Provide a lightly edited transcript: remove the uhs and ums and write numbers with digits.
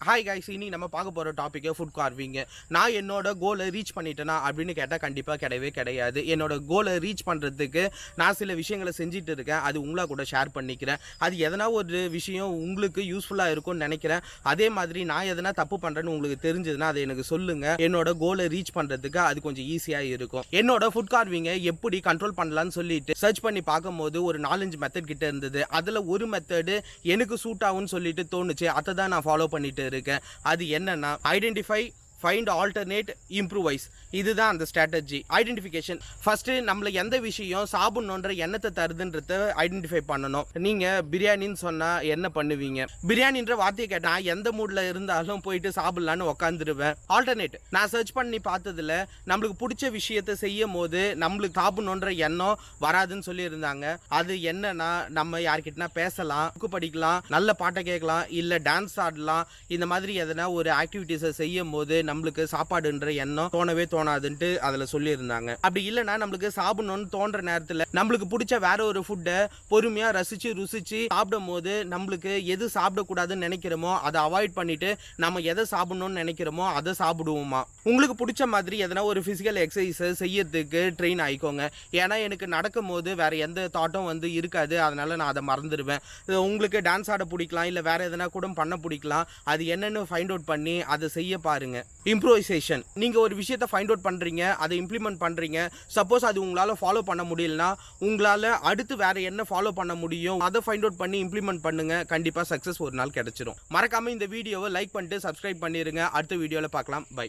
Hi guys, இனி நம்ம பார்க்க போகிற டாப்பிக்கே ஃபுட் கார்விங்கு. நான் என்னோட கோலை ரீச் பண்ணிட்டேனா அப்படின்னு கேட்டால் கண்டிப்பாக கிடையவே கிடையாது. என்னோட கோலை ரீச் பண்ணுறதுக்கு நான் சில விஷயங்களை செஞ்சுட்டு இருக்கேன். அது உங்களாக கூட ஷேர் பண்ணிக்கிறேன். அது எதனா ஒரு விஷயம் உங்களுக்கு யூஸ்ஃபுல்லாக இருக்கும்னு நினைக்கிறேன். அதே மாதிரி நான் எதனா தப்பு பண்ணுறேன்னு உங்களுக்கு தெரிஞ்சதுன்னா அதை எனக்கு சொல்லுங்கள். என்னோட கோலை ரீச் பண்ணுறதுக்கு அது கொஞ்சம் ஈஸியாக இருக்கும். என்னோட ஃபுட் கார்விங்கை எப்படி கண்ட்ரோல் பண்ணலான்னு சொல்லிட்டு சர்ச் பண்ணி பார்க்கும்போது ஒரு 4-5 மெத்தட் கிட்ட இருந்தது. அதில் ஒரு மெத்தடு எனக்கு சூட் ஆகும்னு சொல்லிட்டு தோணுச்சு. அதை தான் நான் ஃபாலோ பண்ணிட்டு இருக்கேன். அது என்னன்னா ஐடென்டிஃபை, ஃபைண்ட், ஆல்டர்னேட், இம்ப்ரூவைஸ். இதுதான் அந்த ஸ்ட்ராட்டஜி. ஐடென்டிஃபிகேஷன் ஃபர்ஸ்ட் நம்மள எந்த விஷயம் சாப்பிடணுன்ற எண்ணத்தை தருதுன்றத ஐடென்டிஃபை பண்ணணும். நீங்க பிரியாணின்னு சொன்னா என்ன பண்ணுவீங்க? பிரியாணின்ற வார்த்தையை கேட்டா எந்த மூட்ல இருந்தாலும் போயிட்டு சாப்பிடலான்னு உட்காந்துருவேன். ஆல்டர்னேட், நான் சர்ச் பண்ணி பார்த்ததுல நம்மளுக்கு பிடிச்ச விஷயத்தை செய்யும் போது நம்மளுக்கு சாப்பிடணுன்ற எண்ணம் வராதுன்னு சொல்லி இருந்தாங்க. அது என்னன்னா நம்ம யார்கிட்டனா பேசலாம், புக்கு படிக்கலாம், நல்ல பாட்டை கேட்கலாம், இல்ல டான்ஸ் ஆடலாம். இந்த மாதிரி எதனா ஒரு ஆக்டிவிட்டிஸை செய்யும் போது நம்மளுக்கு சாப்பாடுன்ற எண்ணம் தோணவே தோணாதுன்ட்டு அதுல சொல்லியிருந்தாங்க. அப்படி இல்லைன்னா நம்மளுக்கு சாப்பிடணும்னு தோன்ற நேரத்தில் நம்மளுக்கு பிடிச்ச வேற ஒரு ஃபுட்டை பொறுமையா ரசிச்சு ருசிச்சு சாப்பிடும் போது நம்மளுக்கு எது சாப்பிடக்கூடாதுன்னு நினைக்கிறோமோ அதை அவாய்ட் பண்ணிட்டு நம்ம எதை சாப்பிடணும்னு நினைக்கிறோமோ அதை சாப்பிடுவோமா. உங்களுக்கு பிடிச்ச மாதிரி எதனா ஒரு பிசிக்கல் எக்ஸசைஸை செய்யறதுக்கு ட்ரெயின் ஆயிக்கோங்க. ஏன்னா எனக்கு நடக்கும் போது வேற எந்த தாட்டும் இருக்காது. அதனால நான் அதை மறந்துடுவேன். உங்களுக்கு டான்ஸ் ஆட பிடிக்கலாம், இல்லை வேற எதனா கூட பண்ண பிடிக்கலாம். அது என்னன்னு ஃபைண்ட் அவுட் பண்ணி அதை செய்ய பாருங்க. இம்ப்ரோவைசேஷன், நீங்கள் ஒரு விஷயத்தை ஃபைண்ட் அவுட் பண்ணுறீங்க, அதை இம்ப்ளிமெண்ட் பண்ணுறீங்க. சப்போஸ் அது உங்களால் ஃபாலோ பண்ண முடியலனா உங்களால் அடுத்து வேறு என்ன ஃபாலோ பண்ண முடியும் அதை ஃபைண்ட் அவுட் பண்ணி இம்ப்ளிமெண்ட் பண்ணுங்கள். கண்டிப்பாக சக்ஸஸ் ஒரு நாள் கிடைச்சிரும். மறக்காமல் இந்த வீடியோவை லைக் பண்ணிட்டு சப்ஸ்கிரைப் பண்ணிடுங்க. அடுத்த வீடியோவில் பார்க்கலாம். பை.